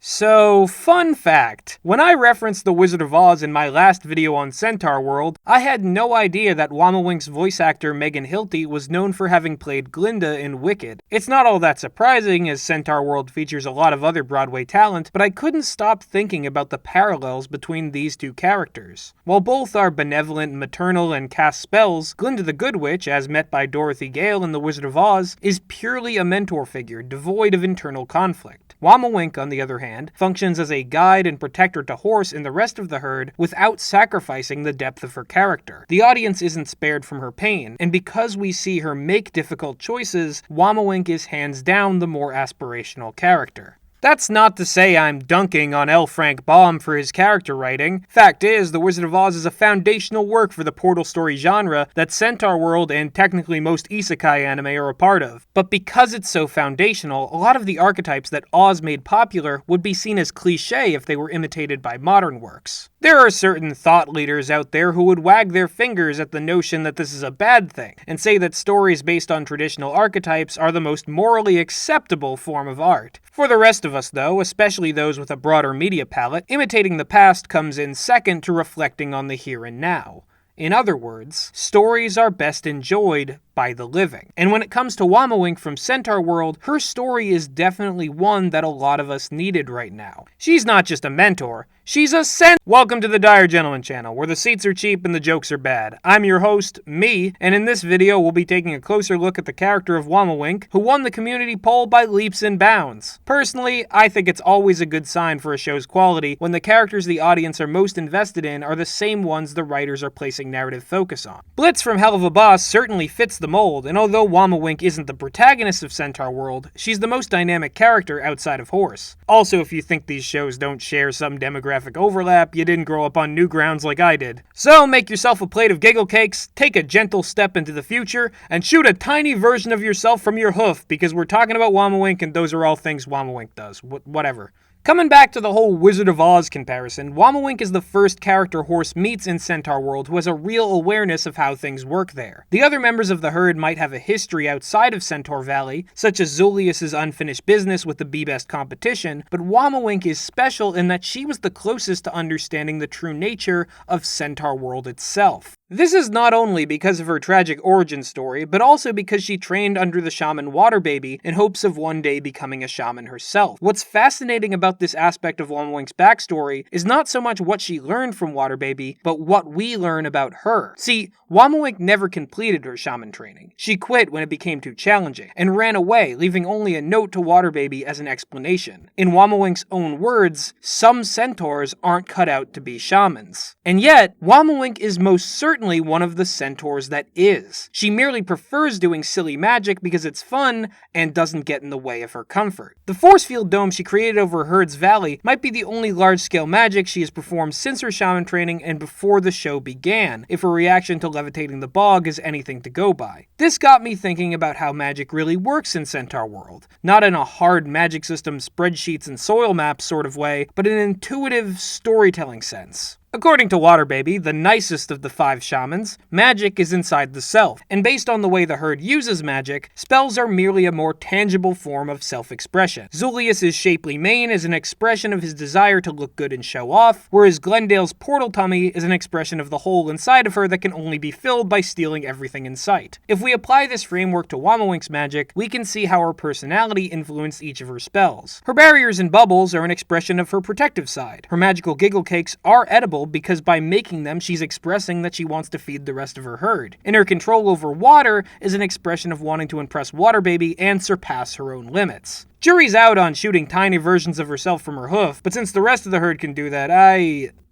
So, fun fact, when I referenced The Wizard of Oz in my last video on Centaurworld, I had no idea that Wammawink's voice actor Megan Hilty was known for having played Glinda in Wicked. It's not all that surprising, as Centaurworld features a lot of other Broadway talent, but I couldn't stop thinking about the parallels between these two characters. While both are benevolent, maternal, and cast spells, Glinda the Good Witch, as met by Dorothy Gale in The Wizard of Oz, is purely a mentor figure, devoid of internal conflict. Wammawink, on the other hand, functions as a guide and protector to Horse and the rest of the herd without sacrificing the depth of her character. The audience isn't spared from her pain, and because we see her make difficult choices, Wammawink is hands down the more aspirational character. That's not to say I'm dunking on L. Frank Baum for his character writing. Fact is, The Wizard of Oz is a foundational work for the portal story genre that Centaurworld and technically most isekai anime are a part of. But because it's so foundational, a lot of the archetypes that Oz made popular would be seen as cliché if they were imitated by modern works. There are certain thought leaders out there who would wag their fingers at the notion that this is a bad thing, and say that stories based on traditional archetypes are the most morally acceptable form of art. For the rest of us, though, especially those with a broader media palette, imitating the past comes in second to reflecting on the here and now. In other words, stories are best enjoyed by the living. And when it comes to Wammawink from Centaurworld, her story is definitely one that a lot of us needed right now. She's not just a mentor, she's a Welcome to the Dire Gentleman channel, where the seats are cheap and the jokes are bad. I'm your host, me, and in this video we'll be taking a closer look at the character of Wammawink, who won the community poll by leaps and bounds. Personally, I think it's always a good sign for a show's quality when the characters the audience are most invested in are the same ones the writers are placing narrative focus on. Blitz from Hell of a Boss certainly fits the mold, and although Wammawink isn't the protagonist of Centaurworld, she's the most dynamic character outside of Horse. Also, if you think these shows don't share some demographic overlap, you didn't grow up on Newgrounds like I did. So make yourself a plate of Giggle cakes, take a gentle step into the future, and shoot a tiny version of yourself from your hoof, because we're talking about Wammawink and those are all things Wammawink does. Whatever. Coming back to the whole Wizard of Oz comparison, Wammawink is the first character Horse meets in Centaurworld who has a real awareness of how things work there. The other members of the herd might have a history outside of Centaur Valley, such as Zulius's unfinished business with the Be-Best competition, but Wammawink is special in that she was the closest to understanding the true nature of Centaurworld itself. This is not only because of her tragic origin story, but also because she trained under the shaman Water Baby in hopes of one day becoming a shaman herself. What's fascinating about this aspect of Wammawink's backstory is not so much what she learned from Water Baby, but what we learn about her. See, Wammawink never completed her shaman training. She quit when it became too challenging, and ran away, leaving only a note to Water Baby as an explanation. In Wammawink's own words, some centaurs aren't cut out to be shamans. And yet, Wammawink is most certainly one of the centaurs that is. She merely prefers doing silly magic because it's fun and doesn't get in the way of her comfort. The force field dome she created over Herd's Valley might be the only large-scale magic she has performed since her shaman training and before the show began, if her reaction to levitating the bog is anything to go by. This got me thinking about how magic really works in Centaurworld, not in a hard magic system, spreadsheets and soil maps sort of way, but in an intuitive storytelling sense. According to Water Baby, the nicest of the 5 shamans, magic is inside the self, and based on the way the herd uses magic, spells are merely a more tangible form of self-expression. Zulius's shapely mane is an expression of his desire to look good and show off, whereas Glendale's portal tummy is an expression of the hole inside of her that can only be filled by stealing everything in sight. If we apply this framework to Wammawink's magic, we can see how her personality influenced each of her spells. Her barriers and bubbles are an expression of her protective side. Her magical giggle cakes are edible because by making them, she's expressing that she wants to feed the rest of her herd. And her control over water is an expression of wanting to impress Water Baby and surpass her own limits. Jury's out on shooting tiny versions of herself from her hoof, but since the rest of the herd can do that,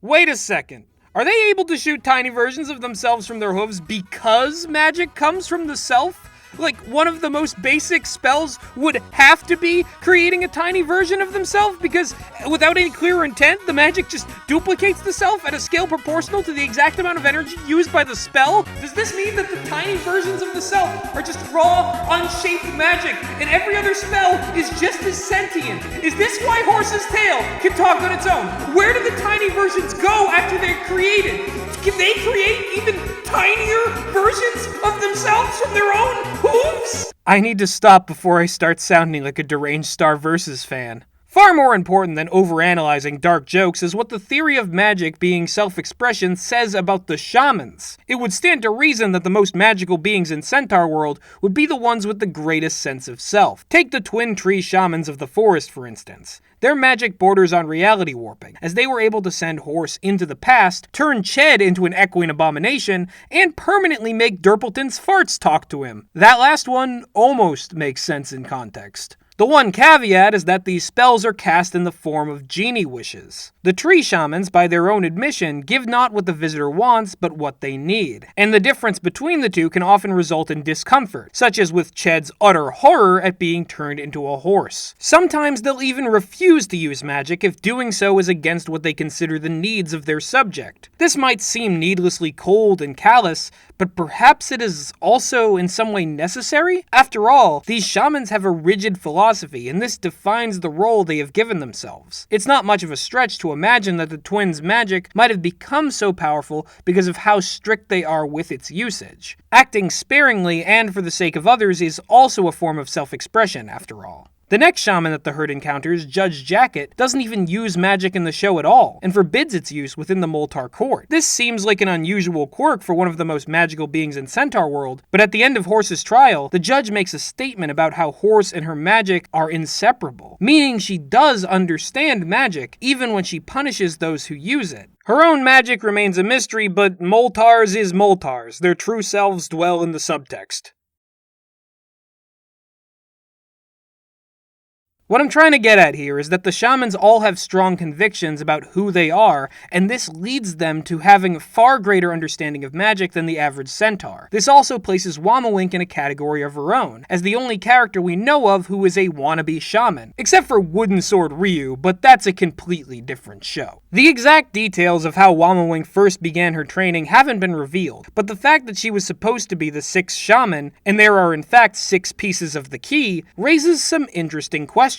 Wait a second. Are they able to shoot tiny versions of themselves from their hooves because magic comes from the self? Like, one of the most basic spells would have to be creating a tiny version of themselves, because without any clear intent, the magic just duplicates the self at a scale proportional to the exact amount of energy used by the spell? Does this mean that the tiny versions of the self are just raw, unshaped magic, and every other spell is just as sentient? Is this why Horse's tail can talk on its own? Where do the tiny versions go after they're created? Can they create even tinier versions of themselves from their own hooves? I need to stop before I start sounding like a deranged Star Versus fan. Far more important than overanalyzing dark jokes is what the theory of magic being self-expression says about the shamans. It would stand to reason that the most magical beings in Centaurworld would be the ones with the greatest sense of self. Take the twin tree shamans of the forest, for instance. Their magic borders on reality warping, as they were able to send Horse into the past, turn Ched into an echoing abomination, and permanently make Durpleton's farts talk to him. That last one almost makes sense in context. The one caveat is that these spells are cast in the form of genie wishes. The tree shamans, by their own admission, give not what the visitor wants, but what they need. And the difference between the two can often result in discomfort, such as with Ched's utter horror at being turned into a horse. Sometimes they'll even refuse to use magic if doing so is against what they consider the needs of their subject. This might seem needlessly cold and callous, but perhaps it is also in some way necessary? After all, these shamans have a rigid philosophy, and this defines the role they have given themselves. It's not much of a stretch to imagine that the twins' magic might have become so powerful because of how strict they are with its usage. Acting sparingly and for the sake of others is also a form of self-expression, after all. The next shaman that the herd encounters, Judge Jacket, doesn't even use magic in the show at all, and forbids its use within the Moltar court. This seems like an unusual quirk for one of the most magical beings in Centaurworld, but at the end of Horse's trial, the judge makes a statement about how Horse and her magic are inseparable, meaning she does understand magic, even when she punishes those who use it. Her own magic remains a mystery, but Moltar's is Moltar's. Their true selves dwell in the subtext. What I'm trying to get at here is that the shamans all have strong convictions about who they are, and this leads them to having a far greater understanding of magic than the average centaur. This also places Wammawink in a category of her own, as the only character we know of who is a wannabe shaman. Except for Wooden Sword Ryu, but that's a completely different show. The exact details of how Wammawink first began her training haven't been revealed, but the fact that she was supposed to be the sixth shaman, and there are in fact 6 pieces of the key, raises some interesting questions.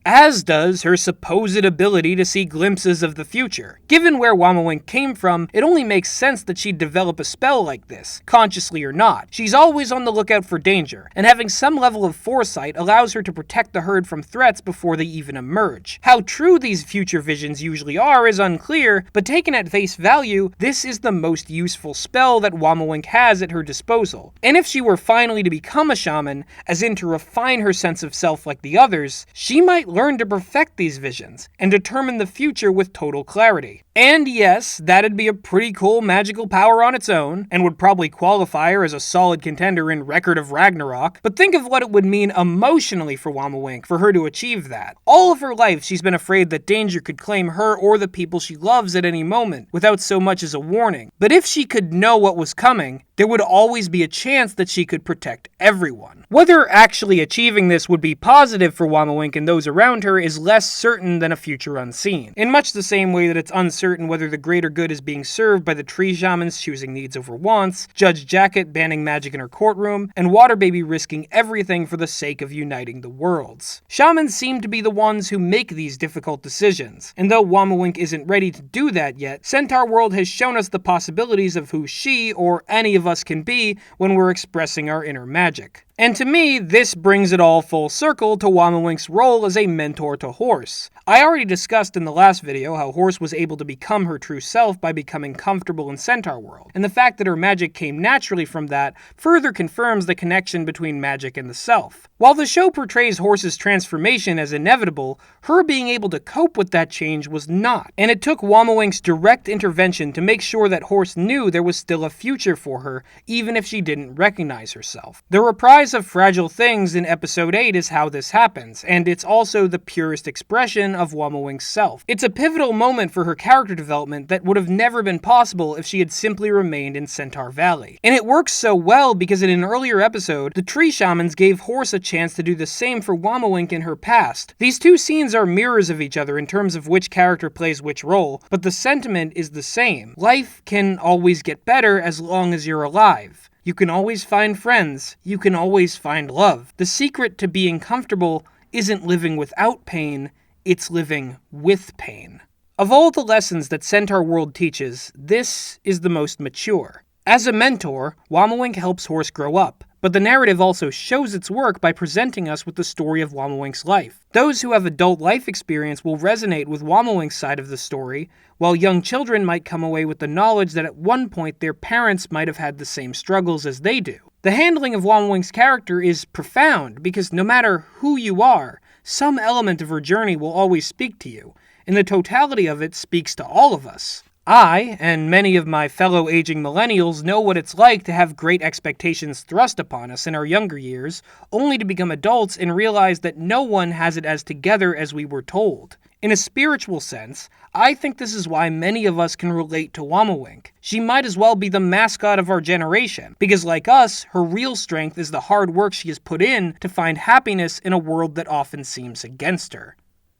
As does her supposed ability to see glimpses of the future. Given where Wammawink came from, it only makes sense that she'd develop a spell like this, consciously or not. She's always on the lookout for danger, and having some level of foresight allows her to protect the herd from threats before they even emerge. How true these future visions usually are is unclear, but taken at face value, this is the most useful spell that Wammawink has at her disposal. And if she were finally to become a shaman, as in to refine her sense of self like the others, she might learn to perfect these visions and determine the future with total clarity. And yes, that'd be a pretty cool magical power on its own, and would probably qualify her as a solid contender in Record of Ragnarok, but think of what it would mean emotionally for Wammawink for her to achieve that. All of her life, she's been afraid that danger could claim her or the people she loves at any moment, without so much as a warning. But if she could know what was coming, there would always be a chance that she could protect everyone. Whether actually achieving this would be positive for Wammawink and those around her is less certain than a future unseen. In much the same way that it's uncertain whether the greater good is being served by the tree shamans choosing needs over wants, Judge Jacket banning magic in her courtroom, and Water Baby risking everything for the sake of uniting the worlds. Shamans seem to be the ones who make these difficult decisions, and though Wammawink isn't ready to do that yet, Centaurworld has shown us the possibilities of who she or any of us can be when we're expressing our inner magic. And to me, this brings it all full circle to Wammawink's role as a mentor to Horse. I already discussed in the last video how Horse was able to become her true self by becoming comfortable in Centaurworld, and the fact that her magic came naturally from that further confirms the connection between magic and the self. While the show portrays Horse's transformation as inevitable, her being able to cope with that change was not, and it took Wammawink's direct intervention to make sure that Horse knew there was still a future for her, even if she didn't recognize herself. The reprise of Fragile Things in episode 8 is how this happens, and it's also the purest expression of Wammawink's self. It's a pivotal moment for her character development that would have never been possible if she had simply remained in Centaur Valley. And it works so well because in an earlier episode, the tree shamans gave Horse a chance to do the same for Wammawink in her past. These two scenes are mirrors of each other in terms of which character plays which role, but the sentiment is the same. Life can always get better as long as you're alive. You can always find friends. You can always find love. The secret to being comfortable isn't living without pain, it's living with pain. Of all the lessons that Centaurworld teaches, this is the most mature. As a mentor, Wammawink helps Horse grow up, But the narrative also shows its work by presenting us with the story of Wammawink's life. Those who have adult life experience will resonate with Wammawink's side of the story, while young children might come away with the knowledge that at one point their parents might have had the same struggles as they do. The handling of Wammawink's character is profound because no matter who you are, some element of her journey will always speak to you, and the totality of it speaks to all of us. I, and many of my fellow aging millennials, know what it's like to have great expectations thrust upon us in our younger years, only to become adults and realize that no one has it as together as we were told. In a spiritual sense, I think this is why many of us can relate to Wammawink. She might as well be the mascot of our generation, because like us, her real strength is the hard work she has put in to find happiness in a world that often seems against her.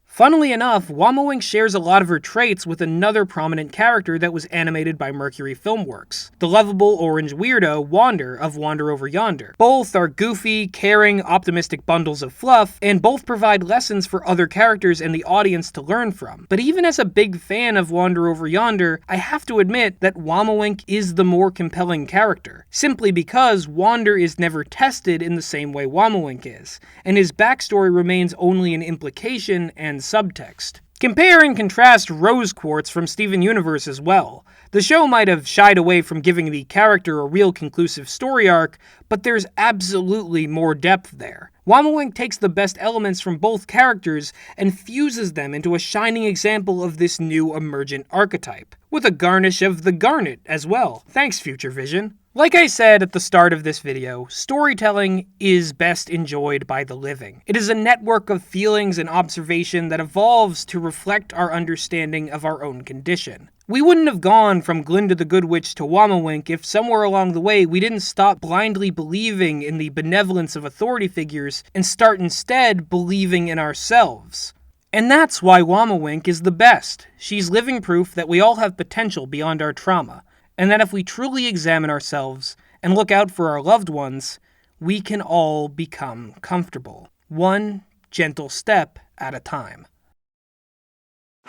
Funnily enough, Wammawink shares a lot of her traits with another prominent character that was animated by Mercury Filmworks, the lovable orange weirdo Wander of Wander Over Yonder. Both are goofy, caring, optimistic bundles of fluff, and both provide lessons for other characters and the audience to learn from. But even as a big fan of Wander Over Yonder, I have to admit that Wammawink is the more compelling character, simply because Wander is never tested in the same way Wammawink is, and his backstory remains only an implication and subtext. Compare and contrast Rose Quartz from Steven Universe as well. The show might have shied away from giving the character a real conclusive story arc, but there's absolutely more depth there. Wammawink takes the best elements from both characters and fuses them into a shining example of this new emergent archetype, with a garnish of the Garnet as well. Thanks, Future Vision. Like I said at the start of this video, storytelling is best enjoyed by the living. It is a network of feelings and observation that evolves to reflect our understanding of our own condition. We wouldn't have gone from Glinda the Good Witch to Wammawink if somewhere along the way we didn't stop blindly believing in the benevolence of authority figures and start instead believing in ourselves. And that's why Wammawink is the best. She's living proof that we all have potential beyond our trauma, and that if we truly examine ourselves and look out for our loved ones, we can all become comfortable, one gentle step at a time.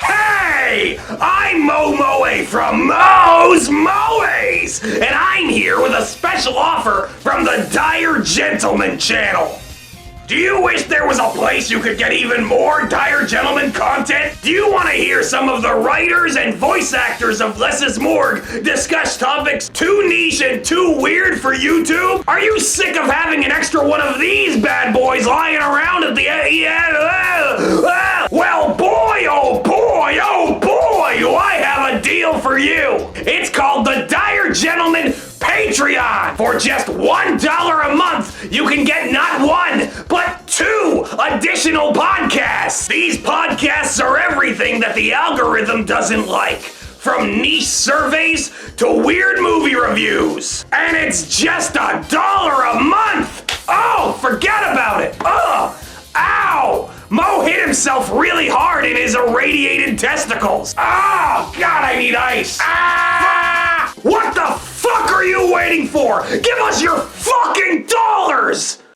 Hey! I'm Moe from Moe's Moes, and I'm here with a special offer from the Dire Gentleman channel. Do you wish there was a place you could get even more Dire Gentleman content? Do you want to hear some of the writers and voice actors of Less is Morgue discuss topics too niche and too weird for YouTube? Are you sick of having an extra one of these bad boys lying around at the end? Well, boy, oh boy, oh boy, do I have a deal for you. It's called the Dire Gentleman Patreon. For just $1 a month, you can get not one, but 2 additional podcasts. These podcasts are everything that the algorithm doesn't like, from niche surveys to weird movie reviews. And it's just $1 a month. Oh, forget about it. Oh, ow. Mo hit himself really hard in his irradiated testicles. Oh, God, I need ice. Ah! What the fuck are you waiting for? Give us your fucking dollars!